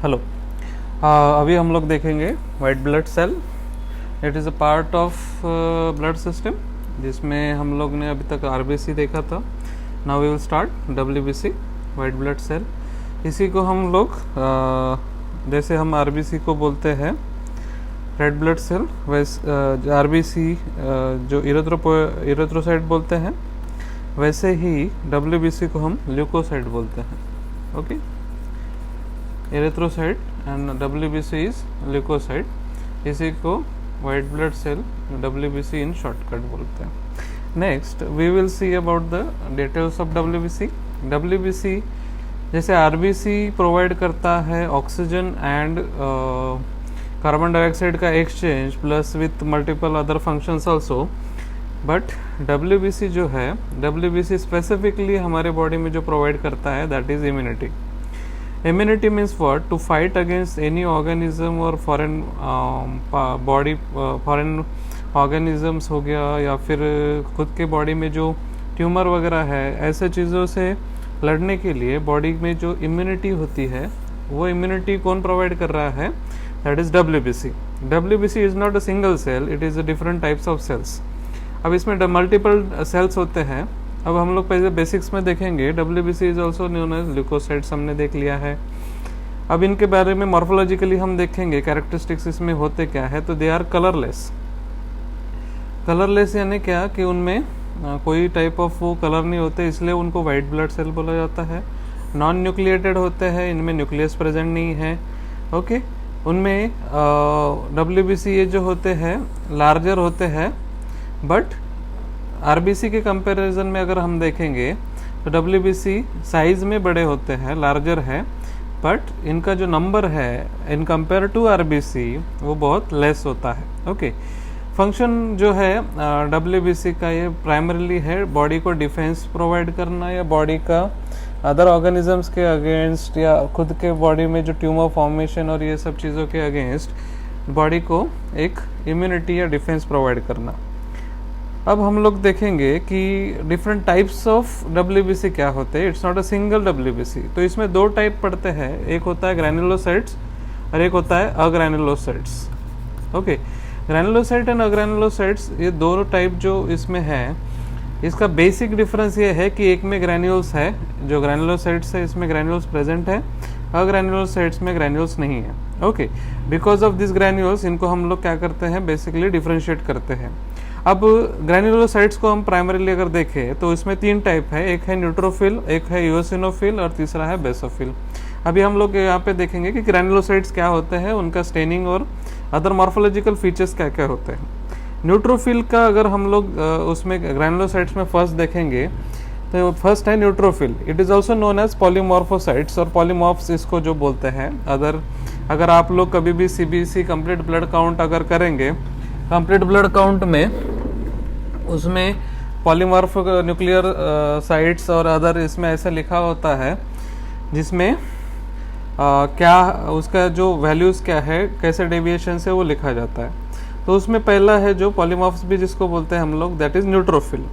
Hello. अभी हम लोग देखेंगे white blood cell. It is a part of blood system, जिसमें हम लोग ने अभी तक आरबीसी देखा था। Now we will start WBC, white blood cell. इसी को हम लोग जैसे हम आरबीसी को बोलते हैं रेड ब्लड सेल, वैसे आरबीसी जो इरेथ्रोसाइट बोलते हैं, वैसे ही डब्ल्यूबीसी को हम ल्यूकोसाइट बोलते हैं। Okay, erythrocyte and WBC is leucocyte. इसी को white blood cell WBC in shortcut बोलते हैं। Next we will see about the details of WBC। WBC जैसे RBC प्रोवाइड करता है ऑक्सीजन एंड कार्बन डाइऑक्साइड का exchange plus with multiple other functions also, but WBC जो है, WBC specifically हमारे body में जो प्रोवाइड करता है that is immunity. Immunity means what? To fight against any organism or foreign body, foreign organisms हो गया, या फिर खुद के बॉडी में जो ट्यूमर वगैरह है, ऐसे चीज़ों से लड़ने के लिए बॉडी में जो इम्यूनिटी होती है, वो इम्यूनिटी कौन प्रोवाइड कर रहा है? That is WBC। WBC is not a single cell, it is a different types of cells. अब इसमें मल्टीपल सेल्स होते हैं। अब हम लोग पहले बेसिक्स में देखेंगे। WBC is also known as leucocytes, हमने देख लिया है। अब इनके बारे में मॉर्फोलॉजिकली हम देखेंगे, कैरेक्टरिस्टिक्स इसमें होते क्या है। तो दे आर कलरलेस। कलरलेस यानी क्या कि उनमें कोई टाइप ऑफ वो कलर नहीं होते, इसलिए उनको वाइट ब्लड सेल बोला जाता है। नॉन न्यूक्लिएटेड होते हैं, इनमें न्यूक्लियस प्रेजेंट नहीं है। ओके, उनमें WBC ये जो होते हैं लार्जर होते हैं, बट आरबीसी के कंपैरिजन में अगर हम देखेंगे तो WBC साइज में बड़े होते हैं, लार्जर है, बट इनका जो नंबर है इन कंपेयर टू आरबीसी वो बहुत लेस होता है। ओके, फंक्शन जो है WBC का ये प्राइमरीली है बॉडी को डिफेंस प्रोवाइड करना, या बॉडी का अदर ऑर्गेनिजम्स के अगेंस्ट, या खुद के बॉडी में जो ट्यूमर फॉर्मेशन और ये सब चीज़ों के अगेंस्ट बॉडी को एक इम्यूनिटी या डिफेंस प्रोवाइड करना। अब हम लोग देखेंगे कि डिफरेंट टाइप्स ऑफ WBC क्या होते हैं। It's not a single WBC। तो इसमें दो टाइप पड़ते हैं, एक होता है ग्रैनुलोसाइट्स और एक होता है अग्रैनुलोसाइट्स। ओके, ग्रैनुलोसाइट एंड अग्रैनुलोसाइट्स ये दोनों टाइप जो इसमें है, इसका बेसिक डिफरेंस ये है कि एक में ग्रैन्यूल्स है, जो ग्रैनुलोसाइट्स है इसमें ग्रैन्यूल्स प्रेजेंट है, अग्रैनुलोसाइट्स में ग्रैन्यूल्स नहीं है। Okay, because of this granules इनको हम लोग क्या करते हैं, बेसिकली डिफ्रेंशिएट करते हैं। अब ग्रैनुलोसाइट्स को हम प्राइमरीली अगर देखें तो इसमें तीन टाइप है, एक है न्यूट्रोफिल, एक है यूसिनोफिल और तीसरा है बेसोफिल। अभी हम लोग यहाँ पे देखेंगे कि ग्रैनुलोसाइट्स क्या होते हैं, उनका स्टेनिंग और अदर मॉर्फोलॉजिकल फीचर्स क्या क्या होते हैं। न्यूट्रोफिल का अगर हम लोग उसमें ग्रैनुलोसाइट्स में फर्स्ट देखेंगे तो फर्स्ट है neutrophil. It is also known as polymorphocytes और पॉलीमॉर्फ्स इसको जो बोलते हैं। अगर आप लोग कभी भी CBC कंप्लीट ब्लड काउंट अगर करेंगे, कंप्लीट ब्लड काउंट में उसमें पॉलीमॉर्फ न्यूक्लियर साइट्स और अदर इसमें ऐसे लिखा होता है, जिसमें क्या उसका जो वैल्यूज़ क्या है, कैसे डेविएशन से वो लिखा जाता है। तो उसमें पहला है जो पॉलीमॉर्फ्स भी जिसको बोलते हैं हम लोग, दैट इज़ न्यूट्रोफिल।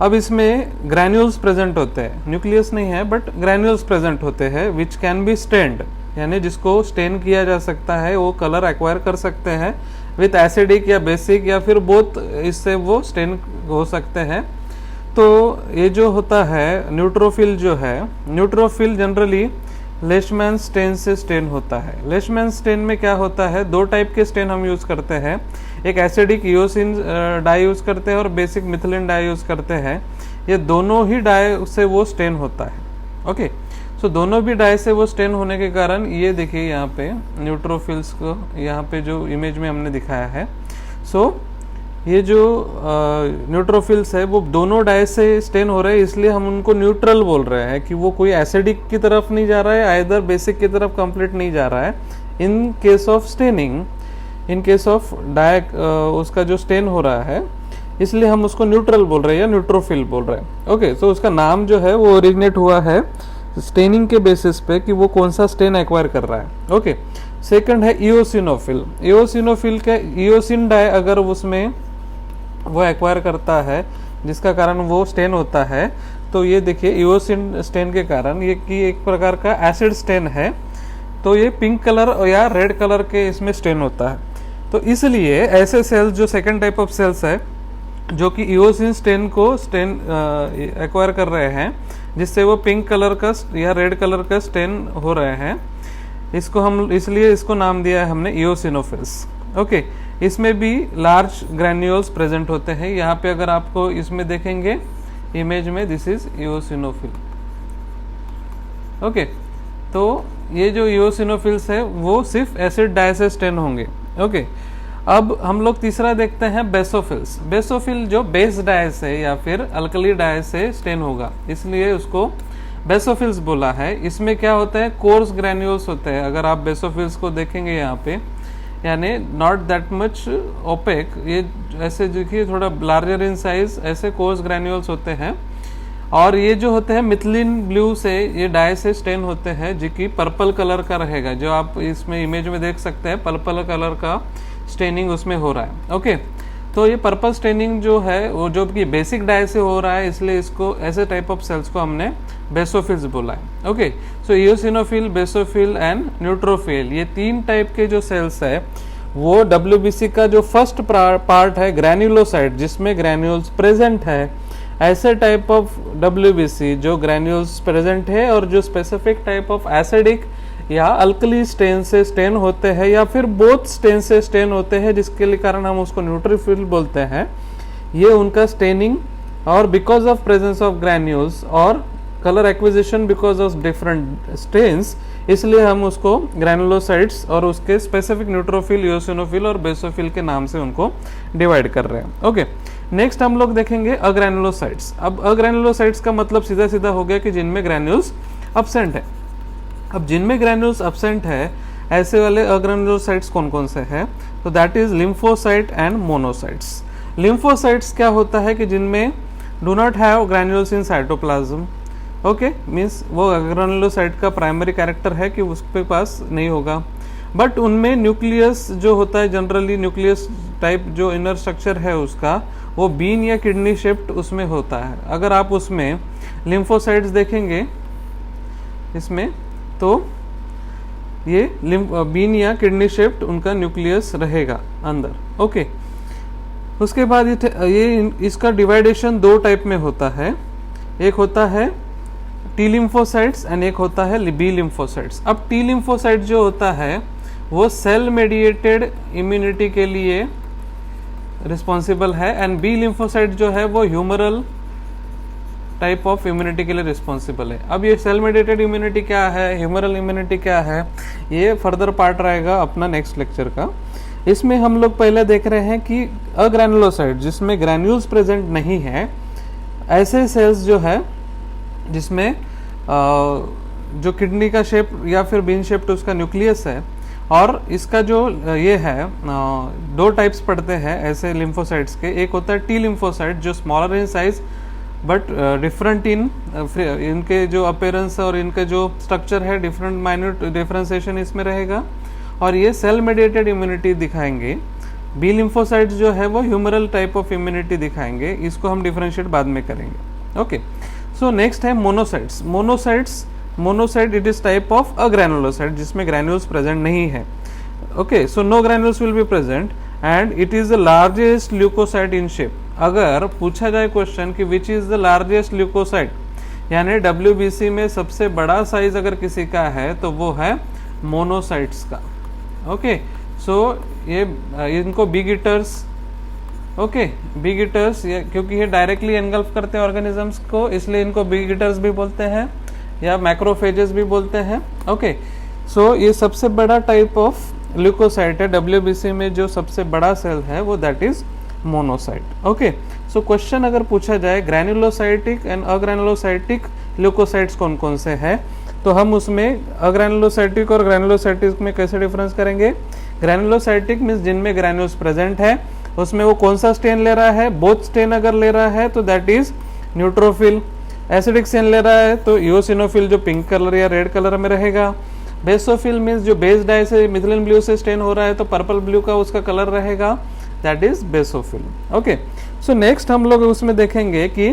अब इसमें ग्रैन्यूल्स प्रेजेंट होते हैं, न्यूक्लियस नहीं है बट ग्रैन्यूल्स प्रेजेंट होते हैं, विच कैन बी स्टेन्ड, यानी जिसको स्टेन किया जा सकता है, वो कलर एक्वायर कर सकते हैं विथ एसिडिक या बेसिक, या फिर बोथ, इससे वो स्टेन हो सकते हैं। तो ये जो होता है न्यूट्रोफिल जो है, न्यूट्रोफिल जनरली लेशमैन स्टेन से स्टेन होता है। लेशमैन स्टेन में क्या होता है, दो टाइप के स्टेन हम यूज़ करते हैं, एक एसिडिक ईओसिन डाई यूज़ करते हैं और बेसिक मिथिलिन डाई यूज़ करते हैं। ये दोनों ही डाई से वो स्टेन होता है। ओके, सो दोनों भी डाई से वो स्टेन होने के कारण ये देखिए यहाँ पे न्यूट्रोफिल्स को यहाँ पे जो इमेज में हमने दिखाया है। सो ये जो न्यूट्रोफिल्स है वो दोनों डाई से स्टेन हो रहे हैं, इसलिए हम उनको न्यूट्रल बोल रहे हैं कि वो कोई एसिडिक की तरफ नहीं जा रहा है, आइदर बेसिक की तरफ कंप्लीट नहीं जा रहा है। In case of staining, in case of उसका जो स्टेन हो रहा है, इसलिए हम उसको न्यूट्रल बोल रहे हैं या न्यूट्रोफिल बोल रहे हैं। ओके, सो उसका नाम जो है वो ओरिजिनेट हुआ है स्टेनिंग के बेसिस पे कि वो कौन सा स्टेन एक्वायर कर रहा है। ओके, सेकंड है इओसिनोफिल। इओसिनोफिल का ईओसिन डाई अगर उसमें वो एक्वायर करता है, जिसका कारण वो स्टेन होता है, तो ये देखिए इओसिन स्टेन के कारण ये कि एक प्रकार का एसिड स्टेन है, तो ये पिंक कलर या रेड कलर के इसमें स्टेन होता है। तो इसलिए ऐसे सेल्स जो सेकंड टाइप ऑफ सेल्स है जो कि इओसिन स्टेन को एक्वायर कर रहे हैं, जिससे वो पिंक कलर का या रेड कलर का स्टेन हो रहे हैं, इसको हम इसलिए इसको नाम दिया है हमने इओसिनोफिल्स। ओके, इसमें भी लार्ज ग्रैन्यूल्स प्रेजेंट होते हैं। यहाँ पे अगर आपको इसमें देखेंगे इमेज में, दिस इज इओसिनोफिल। ओके, तो ये जो इओसिनोफिल्स है वो सिर्फ एसिड डाई से स्टेन होंगे। ओके, अब हम लोग तीसरा देखते हैं बेसोफिल्स। बेसोफिल जो बेस डाई से या फिर अल्कली डाई से स्टेन होगा, इसलिए उसको बेसोफिल्स बोला है। इसमें क्या होता है, कोर्स ग्रैन्यूल्स होते हैं। अगर आप बेसोफिल्स को देखेंगे यहाँ पे, यानी नॉट दैट मच ओपेक, ये ऐसे देखिए थोड़ा लार्जर इन साइज, ऐसे कोर्स ग्रैन्यूल्स होते हैं। और ये जो होते हैं मिथिलीन ब्लू से ये डाई से स्टेन होते हैं, जो कि पर्पल कलर का रहेगा, जो आप इसमें इमेज में देख सकते हैं पर्पल कलर का स्टेनिंग उसमें हो रहा है। ओके, तो ये पर्पल स्टेनिंग जो है वो जो कि बेसिक डाई से हो रहा है, इसलिए इसको ऐसे टाइप ऑफ सेल्स को हमने बेसोफिल्स बोला है। Okay, so eosinophil, basophil and neutrophil, ये तीन टाइप के जो सेल्स है वो डब्ल्यूबीसी का जो फर्स्ट पार्ट है ग्रैन्युलोसाइट, जिसमें ग्रैन्यूल्स प्रेजेंट है, ऐसे टाइप ऑफ डब्ल्यूबीसी जो ग्रैन्यूल्स प्रेजेंट है और जो स्पेसिफिक टाइप ऑफ एसिडिक या अल्कली स्टेन से स्टेन होते हैं या फिर बोथ स्टेन से स्टेन होते हैं, जिसके लिए कारण हम उसको न्यूट्रोफिल बोलते हैं। ये उनका स्टेनिंग और because of presence of granules और colour acquisition because of different stains, इसलिए हम उसको ग्रैनुलोसाइट्स और उसके स्पेसिफिक न्यूट्रोफिल, इओसिनोफिल और बेसोफिल के नाम से उनको डिवाइड कर रहे हैं। ओके, नेक्स्ट हम लोग देखेंगे अग्रैनुलोसाइट्स। अब अग्रैनुलोसाइट्स का मतलब सीधा सीधा हो गया कि जिनमें ग्रैन्यूल्स अब्सेंट है। अब जिनमें ग्रैन्यूल्स अब्सेंट है, ऐसे वाले अग्रैनुलोसाइट्स कौन कौन से हैं, तो that is lymphocyte and monocytes. Lymphocytes क्या होता है कि जिनमें do not have granules in cytoplasm. Okay, means वो ग्रैनुलोसाइट का प्राइमरी कैरेक्टर है कि उसके पास नहीं होगा, बट उनमें न्यूक्लियस जो होता है, जनरली न्यूक्लियस टाइप जो इनर स्ट्रक्चर है उसका, वो बीन या किडनी शेप्ड उसमें होता है। अगर आप उसमें लिम्फोसाइट्स देखेंगे इसमें, तो ये बीन या किडनी शेप्ड उनका न्यूक्लियस रहेगा अंदर। ओके, उसके बाद ये इसका डिवाइडेशन दो टाइप में होता है, एक होता है टी लिम्फोसाइट्स एंड एक होता है बी लिम्फोसाइट्स। अब टी लिम्फोसाइट जो होता है वो सेल मेडिएटेड इम्यूनिटी के लिए रिस्पॉन्सिबल है, एंड बी लिम्फोसाइट जो है वो ह्यूमरल टाइप ऑफ इम्यूनिटी के लिए रिस्पॉन्सिबल है। अब ये सेल मेडिएटेड इम्यूनिटी क्या है, ह्यूमरल इम्यूनिटी क्या है, ये फर्दर पार्ट रहेगा अपना नेक्स्ट लेक्चर का। इसमें हम लोग पहले देख रहे हैं कि अग्रैनुलोसाइट जिसमें ग्रैन्यूल्स प्रेजेंट नहीं है, ऐसे सेल्स जो है जिसमें जो किडनी का शेप या फिर बीन शेप्ड उसका न्यूक्लियस है, और इसका जो ये है दो टाइप्स पड़ते हैं ऐसे लिम्फोसाइट्स के। एक होता है टी लिम्फोसाइट जो smaller in size but different in इनके जो अपीयरेंस और इनका जो स्ट्रक्चर है, डिफरेंट माइन्यूट डिफरेंशिएशन इसमें रहेगा, और ये सेल मेडिएटेड इम्यूनिटी दिखाएंगे। बी लिम्फोसाइट्स जो है वो ह्यूमरल टाइप ऑफ इम्यूनिटी दिखाएंगे, इसको हम डिफरेंशिएट बाद में करेंगे। ओके, सो नेक्स्ट है monocytes. Monocyte it is type of agranulocyte जिसमें ग्रैन्यूल्स प्रेजेंट नहीं है। Okay, so no granules will be present and it is the largest leukocyte in shape. अगर पूछा जाए क्वेश्चन कि which is the largest leukocyte, यानी WBC में सबसे बड़ा साइज अगर किसी का है तो वो है मोनोसाइट्स का। ओके, सो ये इनको big eaters, okay, big eaters, क्योंकि ये डायरेक्टली एनगल्फ करते हैं ऑर्गेनिजम्स को, इसलिए इनको बिग ईटर्स भी बोलते हैं या मैक्रोफेजेस भी बोलते हैं। ओके, सो ये सबसे बड़ा टाइप ऑफ ल्यूकोसाइट है डब्ल्यूबीसी में, जो सबसे बड़ा सेल है वो that is monocyte. Okay, so question अगर पूछा जाए ग्रैनुलोसाइटिक एंड अग्रैनुलोसाइटिक ल्यूकोसाइट्स कौन कौन से हैं, तो हम उसमें अग्रैनुलोसाइटिक और ग्रैनुलोसाइटिक में कैसे डिफरेंस करेंगे। ग्रैनुलोसाइटिक मीन्स जिनमें ग्रैन्यूल्स प्रेजेंट है, उसमें वो कौन सा स्टेन ले रहा है, बोथ स्टेन अगर ले रहा है तो that is neutrophil. Acidic stain ले रहा है तो इओसिनोफिल जो पिंक कलर या रेड कलर में रहेगा। बेसोफिल मीन्स जो बेस डाई से मिथिलीन ब्लू से स्टेन हो रहा है तो पर्पल ब्लू का उसका कलर रहेगा, that is basophil. Okay, so next हम लोग उसमें देखेंगे कि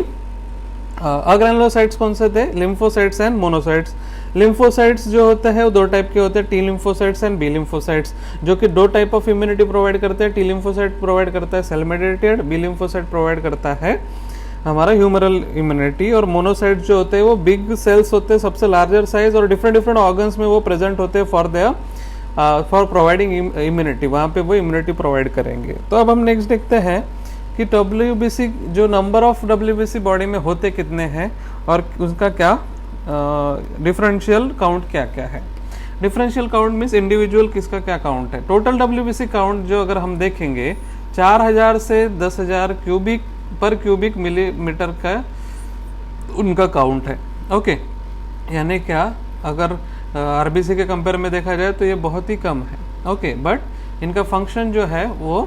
अग्रैनुलोसाइट्स कौन से थे, लिम्फोसाइट्स एंड मोनोसाइट्स। लिम्फोसाइट्स जो होते हैं वो दो टाइप के होते हैं, T lymphocytes and B lymphocytes, जो कि दो टाइप ऑफ इम्यूनिटी प्रोवाइड करते हैं। टी लिम्फोसाइट प्रोवाइड करता है cell mediated, B lymphocyte provide करता है हमारा ह्यूमरल इम्यूनिटी। और मोनोसाइट्स जो होते हैं वो बिग सेल्स होते हैं, सबसे लार्जर साइज, और डिफरेंट डिफरेंट ऑर्गन्स में वो प्रेजेंट होते हैं फॉर प्रोवाइडिंग इम्यूनिटी, वहाँ पे वो इम्यूनिटी प्रोवाइड करेंगे। तो अब हम नेक्स्ट देखते हैं कि WBC जो नंबर ऑफ WBC बॉडी में होते कितने हैं और उसका क्या डिफरेंशियल काउंट क्या क्या है। डिफरेंशियल काउंट मीन्स इंडिविजुअल किसका क्या काउंट है। टोटल WBC काउंट जो अगर हम देखेंगे 4000 से 10,000 क्यूबिक मिलीमीटर का उनका काउंट है। ओके, यानी क्या, अगर RBC के कंपेयर में देखा जाए तो ये बहुत ही कम है। ओके, बट इनका फंक्शन जो है वो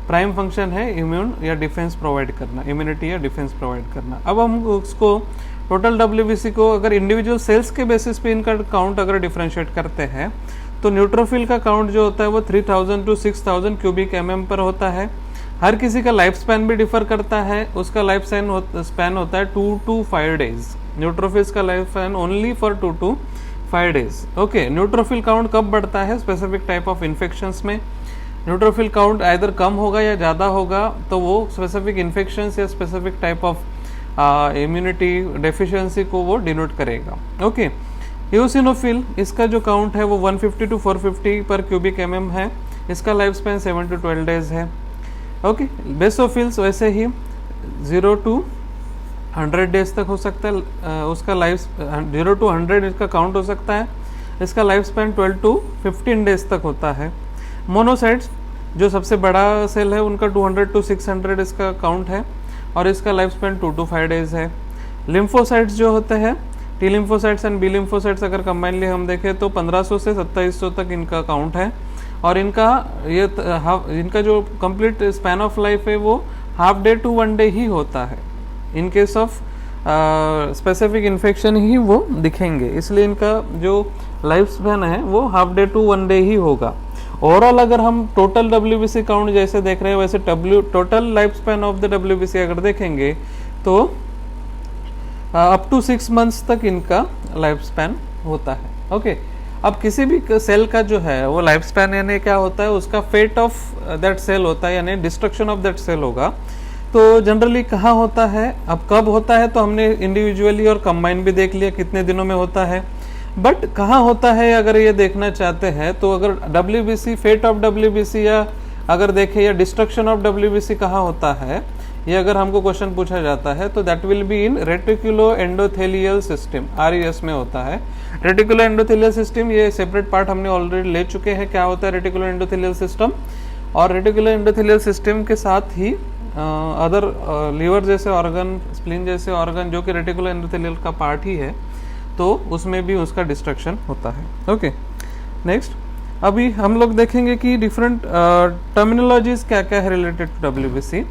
प्राइम फंक्शन है इम्यून या डिफेंस प्रोवाइड करना, इम्यूनिटी या डिफेंस प्रोवाइड करना। अब हम उसको टोटल WBC को अगर इंडिविजुअल सेल्स के बेसिस पे इनका काउंट अगर डिफरेंशिएट करते हैं तो न्यूट्रोफिल का काउंट जो होता है वो 3000 to 6000 क्यूबिक mm पर होता है। हर किसी का लाइफ स्पैन भी डिफर करता है, उसका लाइफ स्पैन होता है 2 to 5 डेज। न्यूट्रोफिल्स का life span only for 2 to 5 days. Okay, neutrophil count कब बढ़ता है, स्पेसिफिक टाइप ऑफ इन्फेक्शंस में। न्यूट्रोफिल काउंट आइदर कम होगा या ज़्यादा होगा तो वो स्पेसिफिक इन्फेक्शंस या specific type of immunity deficiency को वो डिनोट करेगा। ओके, एओसिनोफिल इसका जो काउंट है वो 150 to 450 पर क्यूबिक mm है, इसका लाइफ स्पैन 7 to 12 डेज है। ओके, बेसोफिल्स वैसे ही 0 to 100 डेज तक हो सकता है, उसका लाइफ 0 to 100 इसका काउंट हो सकता है, इसका लाइफ स्पैन 12 to 15 डेज तक होता है। मोनोसाइट्स जो सबसे बड़ा सेल है उनका 200 to 600 इसका काउंट है और इसका लाइफ स्पैन 2 to 5 डेज है। लिम्फोसाइट्स जो होते हैं T lymphocytes and B lymphocytes अगर कंबाइनली हम देखें तो 1500 से 2700 तक इनका काउंट है और इनका जो कंप्लीट स्पैन ऑफ लाइफ है वो हाफ डे टू 1 डे ही होता है। In case of specific infection ही वो दिखेंगे, इसलिए इनका जो लाइफ स्पैन है वो हाफ डे टू 1 डे ही होगा। ओवरऑल अगर हम टोटल WBC काउंट जैसे देख रहे हैं वैसे total life span of the WBC अगर देखेंगे तो अप टू 6 मंथ्स तक इनका लाइफ स्पैन होता है। ओके, अब किसी भी सेल का जो है वो लाइफ स्पैन यानी क्या होता है, उसका फेट ऑफ दैट सेल होता है, यानी डिस्ट्रक्शन ऑफ दैट सेल होगा। तो जनरली कहाँ होता है, अब कब होता है तो हमने इंडिविजुअली और कंबाइन भी देख लिया कितने दिनों में होता है, बट कहाँ होता है अगर ये देखना चाहते हैं तो अगर WBC फेट ऑफ WBC या अगर देखें या डिस्ट्रक्शन ऑफ WBC कहाँ होता है, ये अगर हमको क्वेश्चन पूछा जाता है तो that will be in reticulo endothelial system, RES में होता है। रेटिकुलो एंडोथेलियल सिस्टम ये सेपरेट पार्ट हमने ऑलरेडी ले चुके हैं, क्या होता है रेटिकुलो एंडोथेलियल सिस्टम। और रेटिकुलो एंडोथेलियल सिस्टम के साथ ही अदर लीवर जैसे ऑर्गन, स्प्लीन जैसे ऑर्गन जो कि रेटिकुलो एंडोथेलियल का पार्ट ही है, तो उसमें भी उसका डिस्ट्रक्शन होता है। ओके, नेक्स्ट अभी हम लोग देखेंगे कि डिफरेंट टर्मिनोलॉजीज क्या क्या है रिलेटेड टू WBC।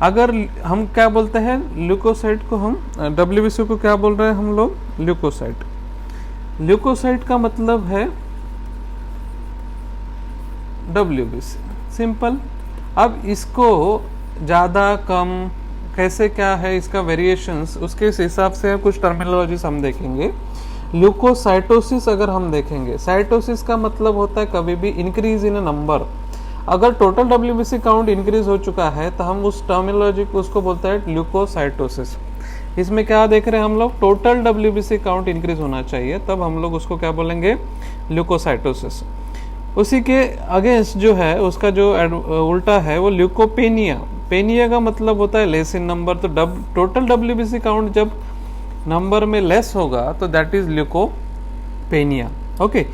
अगर हम क्या बोलते हैं ल्यूकोसाइट को, हम WBC को क्या बोल रहे हैं हम लोग, ल्यूकोसाइट। ल्यूकोसाइट का मतलब है WBC, सिंपल। अब इसको ज़्यादा कम कैसे क्या है इसका वेरिएशंस, उसके हिसाब से कुछ टर्मिनोलॉजीज हम देखेंगे। ल्यूकोसाइटोसिस अगर हम देखेंगे, साइटोसिस का मतलब होता है कभी भी इंक्रीज इन नंबर। अगर टोटल WBC काउंट इंक्रीज हो चुका है तो हम उस टर्मिनोलॉजी को उसको बोलते हैं ल्यूकोसाइटोसिस। इसमें क्या देख रहे हैं हम लोग, टोटल WBC काउंट इंक्रीज होना चाहिए, तब हम लोग उसको क्या बोलेंगे, ल्यूकोसाइटोसिस। उसी के अगेंस्ट जो है उसका जो उल्टा है वो ल्यूकोपेनिया। पेनिया का मतलब होता है लेस इन नंबर। तो टोटल WBC काउंट जब नंबर में लेस होगा तो दैट इज ल्यूकोपेनिया। ओके,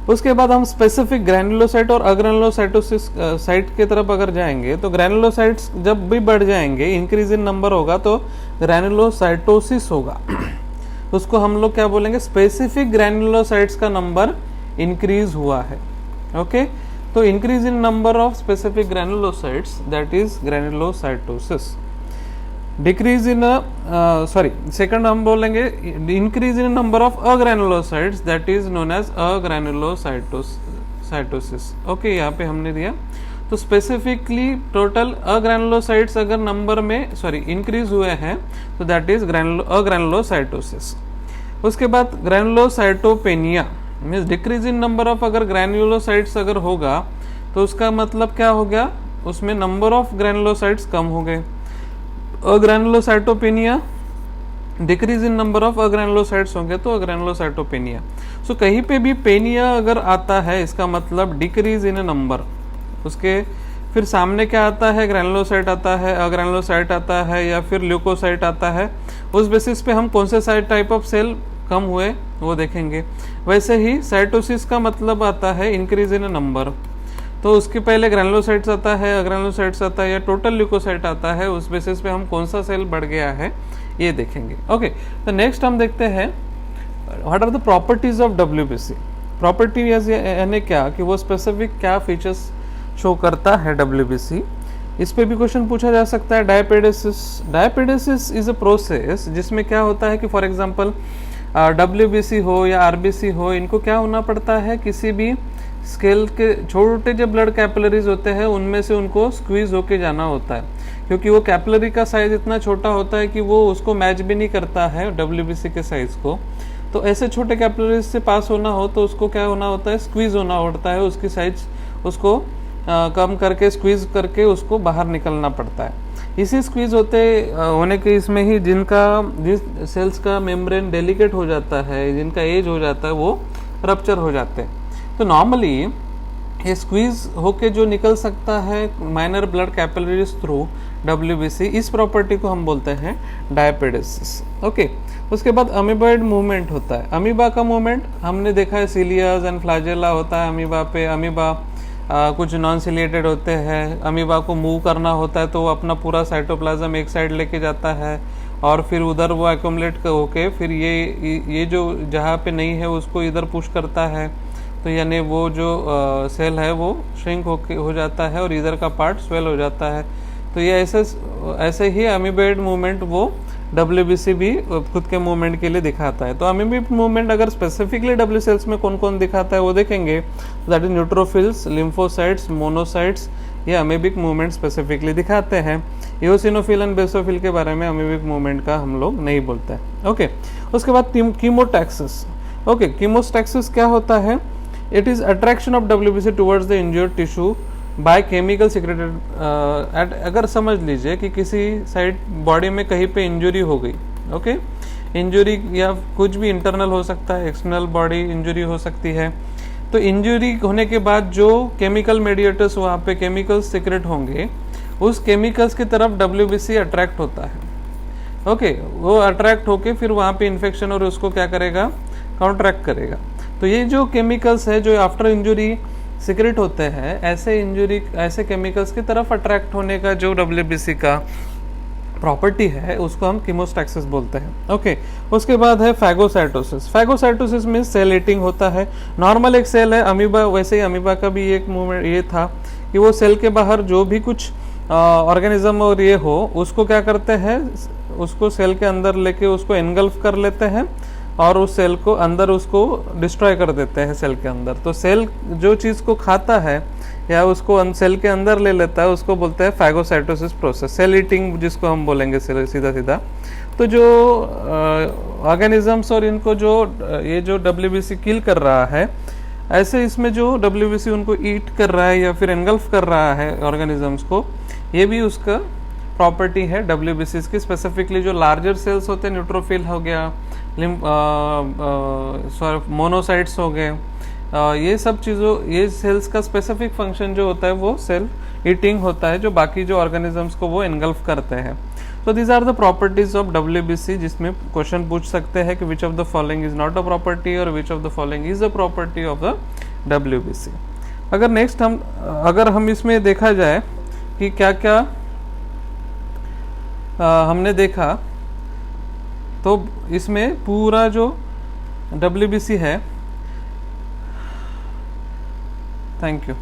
उसके बाद हम स्पेसिफिक ग्रैनुलोसाइट और अग्रैनुलोसाइटोसिस साइट की तरफ अगर जाएंगे तो ग्रैनुलोसाइट्स जब भी बढ़ जाएंगे, इंक्रीज इन नंबर होगा तो ग्रैनुलोसाइटोसिस होगा। उसको हम लोग क्या बोलेंगे, स्पेसिफिक ग्रैनुलोसाइट्स का नंबर इंक्रीज हुआ है। ओके, तो increase in number of specific granulocytes that is granulocytosis. Decrease in second हम बोलेंगे increase in number of agranulocytes that is known as agranulocytosis. Okay, यहाँ पे हमने दिया। तो स्पेसिफिकली टोटल अग्रैनुलोसाइट्स अगर नंबर में इंक्रीज हुए हैं तो दैट इज अग्रैनुलोसाइटोसिस। उसके बाद granulocytopenia means decrease in number of, अगर ग्रैन्युलोसाइट्स अगर होगा तो उसका मतलब क्या हो गया, उसमें नंबर ऑफ ग्रैनुलोसाइट्स कम हो गए। अग्रैनुलोसाइटोपेनिया डिक्रीज इन नंबर ऑफ अग्रैनुलोसाइट्स होंगे तो अग्रैनुलोसाइटोपेनिया। सो कहीं पे भी पेनिया अगर आता है इसका मतलब डिक्रीज इन नंबर, उसके फिर सामने क्या आता है, ग्रैनुलोसाइट आता है, अग्रैनुलोसाइट आता है या फिर ल्यूकोसाइट आता है, उस बेसिस पे हम कौन से साइट टाइप ऑफ सेल कम हुए वो देखेंगे। वैसे ही साइटोसिस का मतलब आता है इंक्रीज इन नंबर, तो उसके पहले ग्रैनुलोसाइट्स आता है, अग्रैनुलोसाइट्स आता है या टोटल ल्यूकोसाइट आता है, उस बेसिस पे हम कौन सा सेल बढ़ गया है ये देखेंगे। ओके, तो नेक्स्ट हम देखते हैं what are the properties of WBC. Property यानी क्या कि वो स्पेसिफिक क्या फीचर्स शो करता है डब्ल्यूबीसी, इस पे भी क्वेश्चन पूछा जा सकता है। डायपेडेसिस इज अ प्रोसेस जिसमें क्या होता है कि फॉर एग्जांपल डब्ल्यूबीसी हो या आरबीसी हो, इनको क्या होना पड़ता है, किसी भी स्केल के छोटे जो ब्लड कैपिलरीज होते हैं उनमें से उनको स्क्वीज होके जाना होता है, क्योंकि वो कैपिलरी का साइज इतना छोटा होता है कि वो उसको मैच भी नहीं करता है डब्ल्यूबीसी के साइज को। तो ऐसे छोटे कैपिलरीज से पास होना हो तो उसको क्या होना होता है, स्क्वीज होना होता है, उसकी साइज उसको कम करके स्क्वीज करके उसको बाहर निकलना पड़ता है। इसी स्क्वीज होने के इसमें ही जिस सेल्स का मेम्ब्रेन डेलिकेट हो जाता है, जिनका एज हो जाता है, वो रप्चर हो जाते हैं। तो नॉर्मली ये स्क्वीज होके जो निकल सकता है minor blood capillaries through WBC, इस प्रॉपर्टी को हम बोलते हैं डायपेडेसिस। ओके, उसके बाद अमीबॉइड मूवमेंट होता है। अमीबा का मूवमेंट हमने देखा है, सीलियाज एंड फ्लैजेला होता है अमीबा पे। अमीबा कुछ नॉन सिलिएटेड होते हैं, अमीबा को मूव करना होता है तो वो अपना पूरा साइटोप्लाज्म एक साइड लेके जाता है और फिर उधर वो एक्यूमुलेट होके फिर ये जो जहाँ पे नहीं है उसको इधर पुश करता है, तो यानी वो जो सेल है वो श्रिंक हो जाता है और इधर का पार्ट स्वेल हो जाता है। तो ये ऐसे ही अमीबॉइड मूवमेंट वो डब्ल्यूबीसी भी खुद के मूवमेंट के लिए दिखाता है। तो अमीबॉइड मूवमेंट अगर स्पेसिफिकली डब्ल्यू सेल्स में कौन कौन दिखाता है वो देखेंगे, that is neutrophils, lymphocytes, monocytes, ये अमीबिक मूवमेंट स्पेसिफिकली दिखाते हैं। इओसिनोफिल एंड बेसोफिल के बारे में अमीबिक मूवमेंट का हम लोग नहीं बोलते हैं। ओके, उसके बाद कीमोटैक्सिस। ओके, कीमोटैक्सिस क्या होता है, it is attraction of WBC towards the injured tissue by chemical secreted. अगर समझ लीजिए कि किसी साइड बॉडी में कहीं पे इंजरी हो गई, ओके, इंजरी या कुछ भी इंटरनल हो सकता है, एक्सटर्नल बॉडी इंजरी हो सकती है, तो इंजरी होने के बाद जो केमिकल मेडिएटर्स वहाँ पे केमिकल्स सिक्रेट होंगे, उस केमिकल्स की तरफ डब्ल्यूबीसी अट्रैक्ट होता है। ओके, वो अट्रैक्ट होके फिर वहाँ पे इन्फेक्शन और उसको क्या करेगा, काउंटरैक्ट करेगा। तो ये जो केमिकल्स है जो आफ्टर इंजरी सिक्रेट होते हैं, ऐसे केमिकल्स की तरफ अट्रैक्ट होने का जो डब्ल्यूबीसी का प्रॉपर्टी है उसको हम कीमोटैक्सिस बोलते हैं। ओके, उसके बाद है फैगोसाइटोसिस। फैगोसाइटोसिस में सेल ईटिंग होता है। नॉर्मल एक सेल है अमीबा, वैसे ही अमीबा का भी एक मूवमेंट ये था कि वो सेल के बाहर जो भी कुछ ऑर्गेनिज्म और ये हो उसको क्या करते हैं, उसको सेल के अंदर लेके उसको एनगल्फ कर लेते हैं और उस सेल को अंदर उसको डिस्ट्रॉय कर देते हैं सेल के अंदर। तो सेल जो चीज़ को खाता है या उसको सेल के अंदर ले लेता है उसको बोलते हैं फैगोसाइटोसिस प्रोसेस, सेल ईटिंग जिसको हम बोलेंगे सीधा सीधा। तो जो ऑर्गेनिजम्स और इनको ये जो डब्ल्यूबीसी किल कर रहा है, ऐसे इसमें जो डब्ल्यूबीसी उनको ईट कर रहा है या फिर एनगल्फ कर रहा है ऑर्गेनिजम्स को, ये भी उसका प्रॉपर्टी है डब्ल्यूबीसी की। स्पेसिफिकली जो लार्जर सेल्स होते हैं, न्यूट्रोफिल हो गया, मोनोसाइट्स हो गए, ये सब चीज़ों, ये सेल्स का स्पेसिफिक फंक्शन जो होता है वो सेल ईटिंग होता है, जो बाकी जो ऑर्गेनिजम्स को वो एनगल्फ करते हैं। So these are the properties of WBC, जिसमें क्वेश्चन पूछ सकते हैं कि which of the following is not a property और which of the following is a property of the WBC। अगर नेक्स्ट अगर हम इसमें देखा जाए कि क्या क्या हमने देखा, तो इसमें पूरा जो WBC है, थैंक यू।